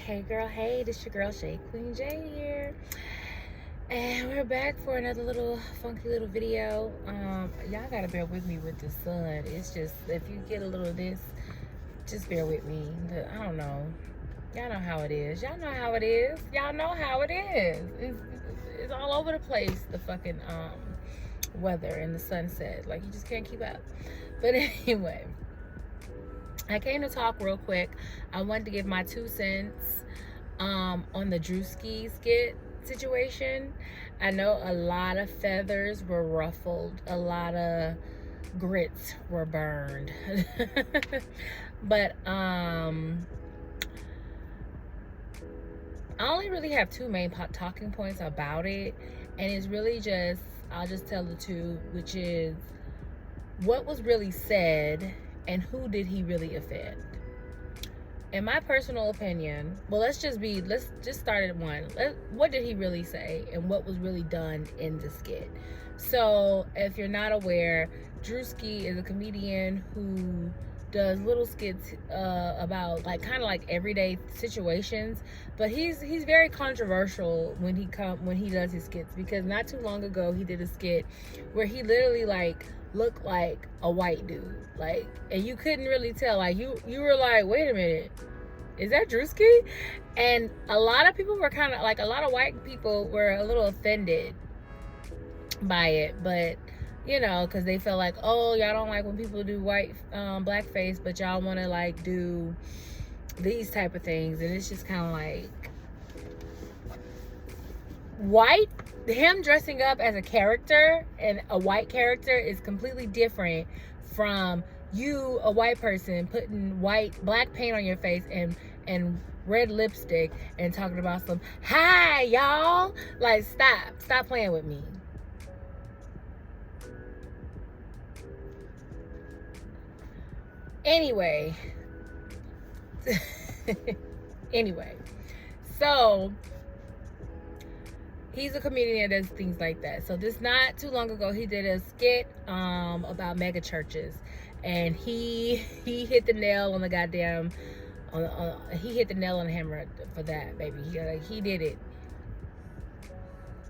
Hey girl, hey, this your girl Shay Queen J here. And we're back for another little funky little video. Y'all gotta bear with me with the sun. It's just, if you get a little of this, just bear with me. I don't know. Y'all know how it is. Y'all know how it is. Y'all know how it is. It's all over the place, the fucking weather and the sunset. Like, you just can't keep up. But anyway, I came to talk real quick. I wanted to give my 2 cents on the Druski Skit situation. I know a lot of feathers were ruffled, a lot of grits were burned. But I only really have 2 main talking points about it, and it's really just, I'll just tell the 2, which is what was really said and who did he really offend. In my personal opinion, well, let's just start at 1. What did he really say and what was really done in the skit? So if you're not aware, Druski is a comedian who does little skits about kind of like everyday situations, but he's very controversial when he does his skits, because not too long ago he did a skit where he literally looked like a white dude, and you couldn't really tell, you were like, wait a minute, is that Druski? And a lot of people were kind of a lot of white people were a little offended by it, but because they felt like, oh, y'all don't like when people do white blackface, but y'all want to do these type of things. And it's just kind of him dressing up as a character, and a white character is completely different from you, a white person, putting black paint on your face and red lipstick and talking about some, hi y'all, stop playing with me. Anyway, so he's a comedian that does things like that. So this, not too long ago, he did a skit about mega churches, and he hit the nail on the goddamn he hit the nail on the hammer for that, baby. He did it.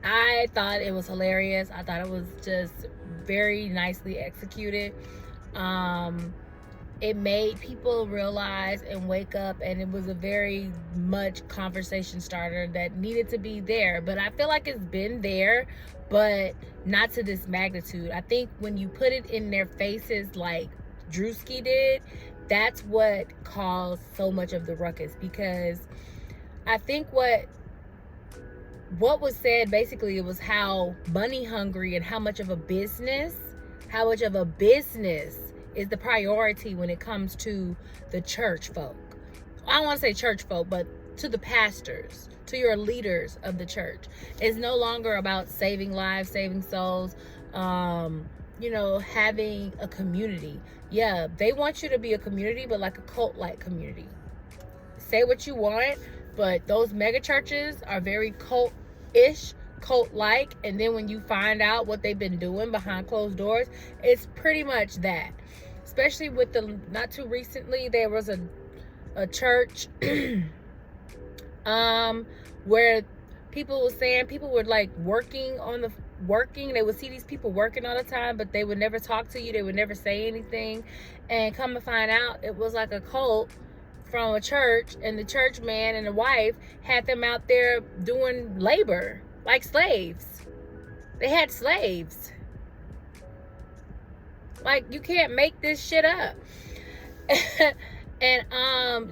I thought it was hilarious. I thought it was just very nicely executed. It made people realize and wake up, and it was a very much conversation starter that needed to be there. But I feel like it's been there, but not to this magnitude. I think when you put it in their faces like Druski did, that's what caused so much of the ruckus, because I think what was said, basically, it was how money hungry and how much of a business is the priority when it comes to the church folk. I don't want to say church folk, but to the pastors, to your leaders of the church. It's no longer about saving lives, saving souls, having a community. Yeah, they want you to be a community, but like a cult-like community. Say what you want, but those mega churches are very cult-like, and then when you find out what they've been doing behind closed doors, it's pretty much that. Especially with not too recently, there was a church where people were saying people were working. They would see these people working all the time, but they would never talk to you. They would never say anything. And come to find out, it was like a cult from a church, and the church man and the wife had them out there doing labor like slaves. They had slaves. You can't make this shit up. And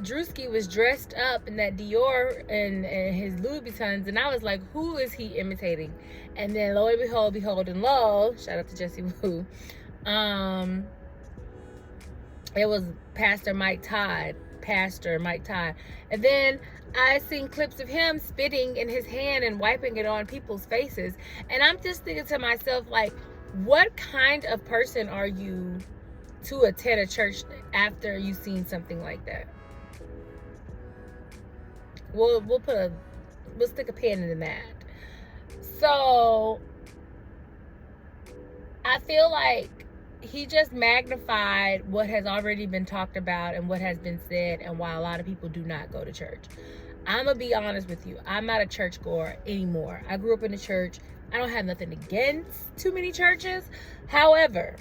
Druski was dressed up in that Dior and his Louis Vuittons, and I was like, who is he imitating? And then lo and behold, and lo, shout out to Jesse Wu, it was Pastor Mike Todd. And then I seen clips of him spitting in his hand and wiping it on people's faces, and I'm just thinking to myself, what kind of person are you to attend a church after you've seen something like that? We'll stick a pin in that. So I feel like he just magnified what has already been talked about and what has been said, and why a lot of people do not go to church. I'm gonna be honest with you, I'm not a church goer anymore. I grew up in the church. I don't have nothing against too many churches. However,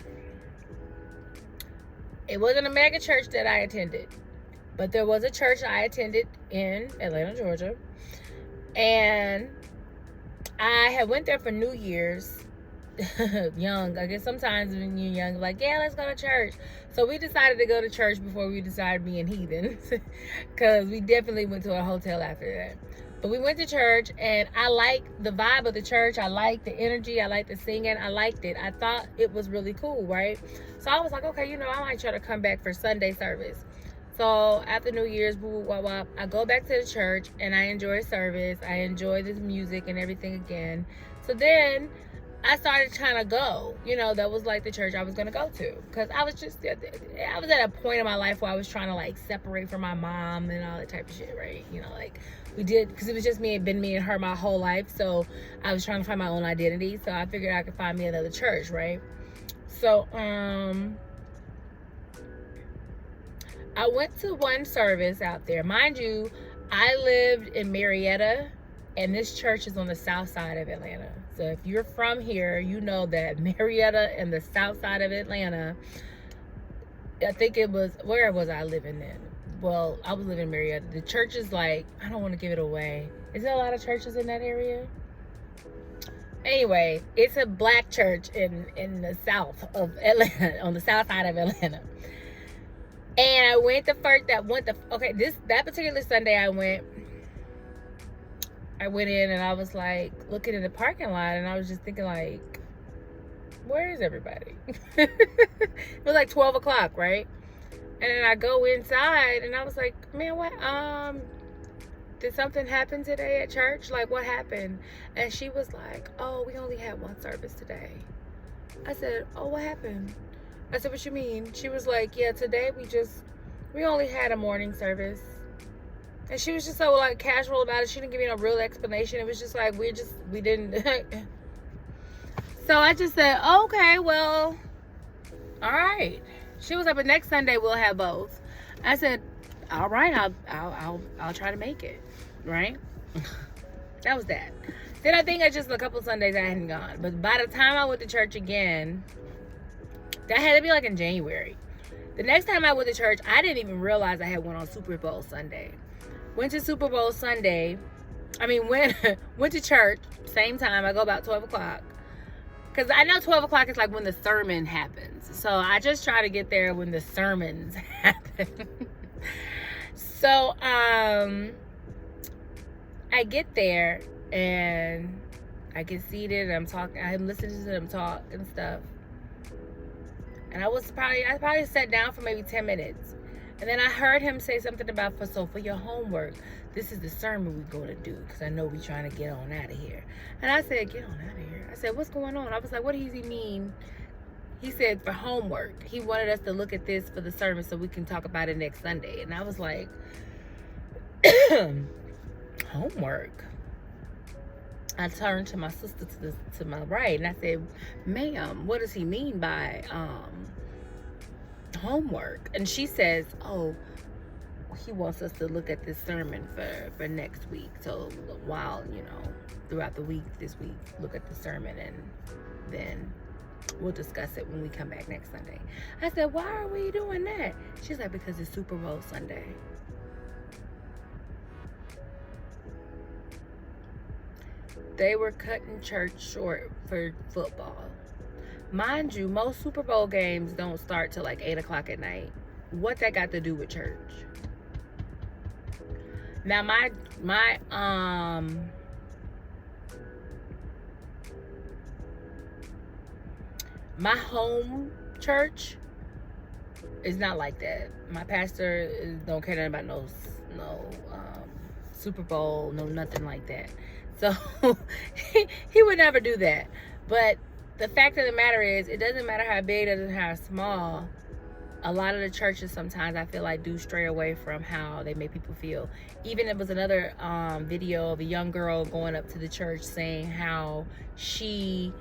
it wasn't a mega church that I attended, but there was a church I attended in Atlanta, Georgia, and I had went there for New Year's. Young, I guess sometimes when you're young, like, yeah, let's go to church. So we decided to go to church before we decided being heathens, because we definitely went to a hotel after that. But we went to church, and I liked the vibe of the church. I liked the energy. I liked the singing. I liked it. I thought it was really cool, right? So I was like, okay, I might try to come back for Sunday service. So after New Year's, I go back to the church, and I enjoy service. I enjoy this music and everything again. So then I started trying to go, that was like the church I was going to go to. Because I was at a point in my life where I was trying to like separate from my mom and all that type of shit, right? We did, because it was just me and her my whole life. So I was trying to find my own identity. So I figured I could find me another church, right? So, I went to one service out there. Mind you, I lived in Marietta, and this church is on the south side of Atlanta. So if you're from here, you know that Marietta and the south side of Atlanta, I think it was, where was I living then? Well, I was living in Marietta. The church is like, I don't want to give it away. Is there a lot of churches in that area? Anyway, it's a black church in the south of Atlanta, on the south side of Atlanta. And I went that particular Sunday I went in, and I was like looking in the parking lot, and I was just thinking like, where is everybody? It was like 12 o'clock, right? And then I go inside, and I was like, man, what, did something happen today at church? Like, what happened? And she was like, oh, we only had one service today. I said, oh, what happened? I said, what you mean? She was like, yeah, today we only had a morning service. And she was just so like casual about it. She didn't give me no real explanation. It was just like, we didn't. So I just said, okay, well, all right. She was like, but next Sunday we'll have both. I said, all right, I'll try to make it, right? That was that. Then I think just a couple Sundays I hadn't gone. But by the time I went to church again, that had to be like in January. The next time I went to church, I didn't even realize I had one on Super Bowl Sunday. Went to Super Bowl Sunday. Went to church, same time. I go about 12 o'clock. Because I know 12 o'clock is like when the sermon happens. So I just try to get there when the sermons happen. So I get there, and I get seated, and I'm listening to them talk and stuff. And I probably sat down for maybe 10 minutes. And then I heard him say something about, for your homework, this is the sermon we're going to do, because I know we're trying to get on out of here. And I said, get on out of here. I said, what's going on? I was like, what does he mean? He said for homework. He wanted us to look at this for the sermon so we can talk about it next Sunday. And I was like, homework? I turned to my sister to my right, and I said, ma'am, what does he mean by homework? And she says, oh, he wants us to look at this sermon for next week. So while, throughout the week, this week, look at the sermon, and then we'll discuss it when we come back next Sunday. I said, why are we doing that? She's like, because it's Super Bowl Sunday. They were cutting church short for football. Mind you, most Super Bowl games don't start till like 8 o'clock at night. What that got to do with church? Now my home church is not like that. My pastor don't care nothing about no Super Bowl, no nothing like that. So he would never do that. But the fact of the matter is, it doesn't matter how big, it doesn't matter how small. A lot of the churches sometimes I feel like do stray away from how they make people feel. Even it was another video of a young girl going up to the church saying how she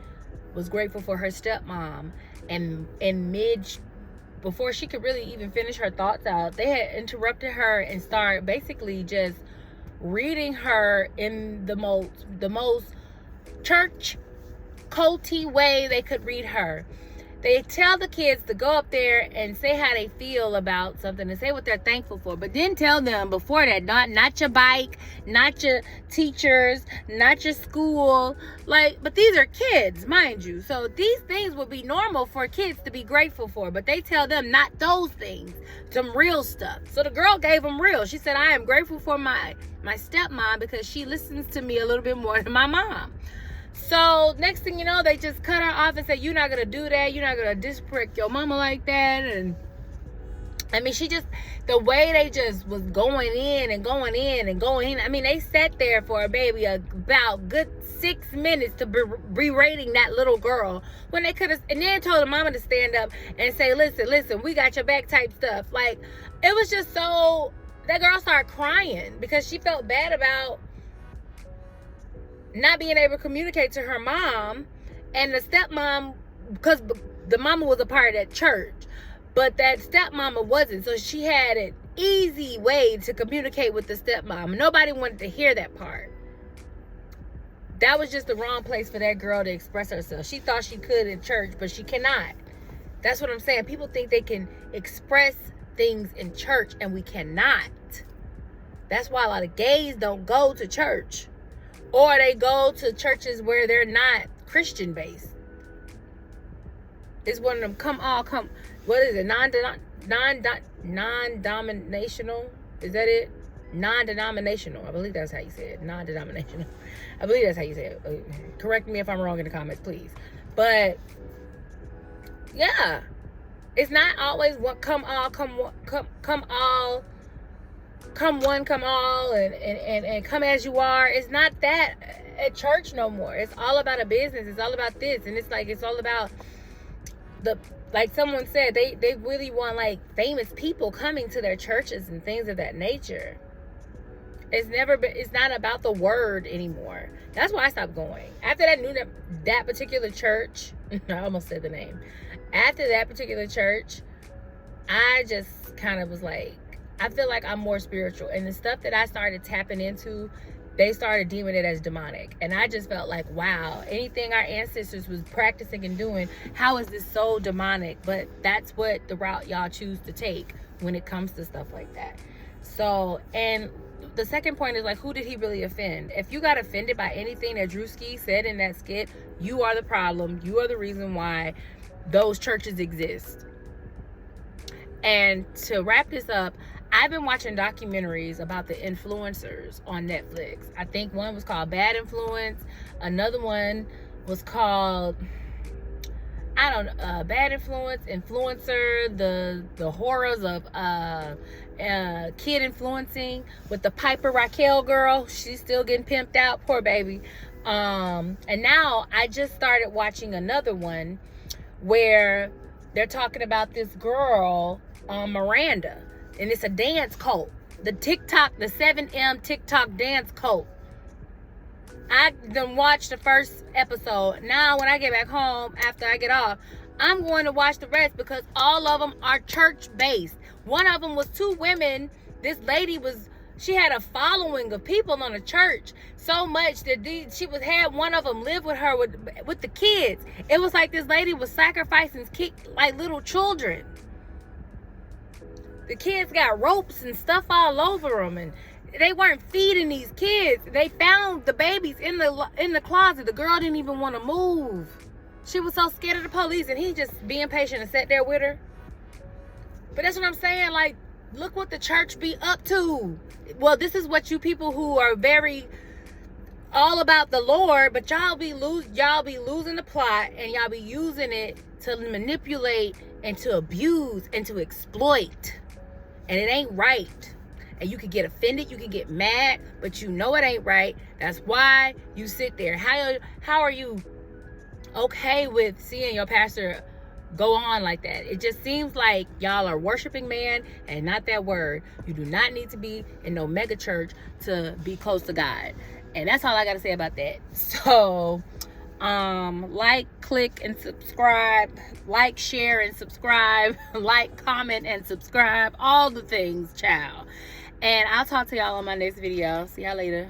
was grateful for her stepmom, And in before she could really even finish her thoughts out, they had interrupted her and started basically just reading her in the most church culty way they could read her. They tell the kids to go up there and say how they feel about something and say what they're thankful for, but then tell them before that, not your bike, not your teachers, not your school. But these are kids, mind you. So these things would be normal for kids to be grateful for, but they tell them not those things, some real stuff. So the girl gave them real. She said, I am grateful for my stepmom because she listens to me a little bit more than my mom. So next thing you know, they just cut her off and said, you're not going to do that. You're not going to disrespect your mama like that. And I mean, the way they just was going in and going in and going in. I mean, they sat there for a baby about good 6 minutes to berating that little girl when they could have, and then told the mama to stand up and say, listen, we got your back type stuff. It was just so, that girl started crying because she felt bad about not being able to communicate to her mom and the stepmom, because the mama was a part of that church, but that stepmama wasn't. So she had an easy way to communicate with the stepmom. Nobody wanted to hear that part. That was just the wrong place for that girl to express herself. She thought she could in church, but she cannot. That's what I'm saying. People think they can express things in church, and we cannot. That's why a lot of gays don't go to church. Or they go to churches where they're not Christian based. It's one of them what is it? Non-denominational? Is that it? Non-denominational. I believe that's how you say it. Non-denominational. I believe that's how you say it. Correct me if I'm wrong in the comments, please. But yeah, it's not always what come all, and come as you are. It's not that at church no more. It's all about a business. It's all about this. And it's all about like someone said, they really want famous people coming to their churches and things of that nature. It's not about the word anymore. That's why I stopped going. After that particular church, I almost said the name. After that particular church, I just kind of was like, I feel like I'm more spiritual. And the stuff that I started tapping into, they started deeming it as demonic. And I just felt like, wow, anything our ancestors was practicing and doing, how is this so demonic? But that's what the route y'all choose to take when it comes to stuff like that. So, and the second point is who did he really offend? If you got offended by anything that Druski said in that skit, you are the problem. You are the reason why those churches exist. And to wrap this up, I've been watching documentaries about the influencers on Netflix. I think one was called Bad Influence. Another one was called, Bad Influence, Influencer, the horrors of kid influencing with the Piper Raquel girl. She's still getting pimped out, poor baby. And now I just started watching another one where they're talking about this girl, Miranda. And it's a dance cult. The 7M TikTok dance cult. I done watched the first episode. Now when I get back home after I get off, I'm going to watch the rest because all of them are church-based. One of them was 2 women. This lady she had a following of people on the church so much that she had one of them live with her with the kids. It was like this lady was sacrificing little children. The kids got ropes and stuff all over them, and they weren't feeding these kids. They found the babies in the closet. The girl didn't even want to move. She was so scared of the police, and he just being patient and sat there with her. But that's what I'm saying. Look what the church be up to. Well, this is what you people who are very all about the Lord, but y'all be losing the plot, and y'all be using it to manipulate and to abuse and to exploit. And it ain't right. And you could get offended, you could get mad, but you know it ain't right. That's why you sit there. How are you okay with seeing your pastor go on like that? It just seems like y'all are worshiping man and not that word. You do not need to be in no mega church to be close to God. And that's all I got to say about that. So, Like, click, and subscribe. Like, share, and subscribe. Like, comment, and subscribe. All the things, child. And I'll talk to y'all on my next video. See y'all later.